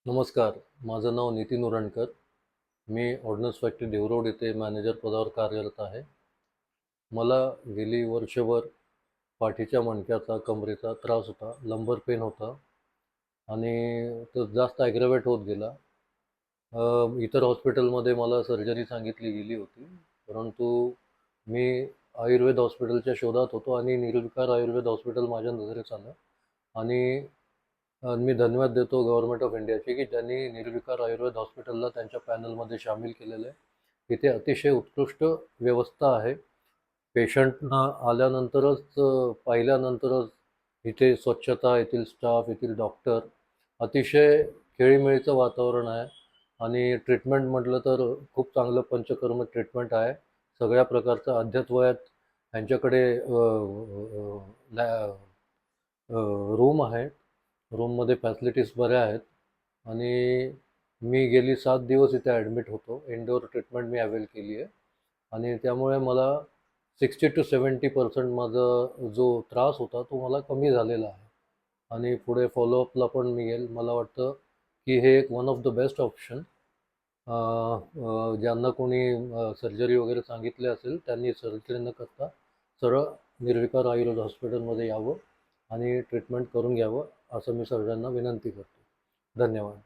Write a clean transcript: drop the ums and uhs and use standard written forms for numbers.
नमस्कार. माझं नाव नितीन उरणकर. मी ordnance factory देवरोड येथे मॅनेजर पदावर कार्यरत आहे. मला गेली वर्षभर पाठीच्या मणक्याचा, कमरेचा त्रास होता. लंबर पेन होता आणि तो जास्त ॲग्रवेट होत गेला. इतर हॉस्पिटलमध्ये मला सर्जरी सांगितली गेली होती. परंतु मी आयुर्वेद हॉस्पिटलच्या शोधात होतो आणि निर्विकार आयुर्वेद हॉस्पिटल माझ्या नजरेस आलं आणि मी धन्यवाद देतो गव्हर्नमेंट ऑफ इंडियाचे की ज्यांनी निर्विकार आयुर्वेद हॉस्पिटलला त्यांच्या पॅनलमध्ये सामील केलेलं आहे. इथे अतिशय उत्कृष्ट व्यवस्था आहे. पेशंटना आल्यानंतरच पाहिल्यानंतरच इथे स्वच्छता, येथील स्टाफ, येथील डॉक्टर अतिशय खेळीमेळीचं वातावरण आहे आणि ट्रीटमेंट म्हटलं तर खूप चांगलं पंचकर्म ट्रीटमेंट आहे. सगळ्या प्रकारचं अद्ययावत यांच्याकडे रूम आहे. रूममध्ये फॅसिलिटीज बऱ्या आहेत आणि मी गेली 7 दिवस इथे ॲडमिट होतो. इनडोअर ट्रीटमेंट मी अवेल केली आहे आणि त्यामुळे मला 60 to 70% माझा जो त्रास होता तो मला कमी झालेला आहे आणि पुढे फॉलोअपला पण मी येईल. मला वाटतं की हे एक one of the best option ज्यांना कोणी सर्जरी वगैरे सांगितले असेल त्यांनी सर्जरी न करता सरळ निर्विकार आयुर्वेद हॉस्पिटलमध्ये यावं आणि ट्रीटमेंट करून घ्यावं असं मी सर्वांना विनंती करतो. धन्यवाद.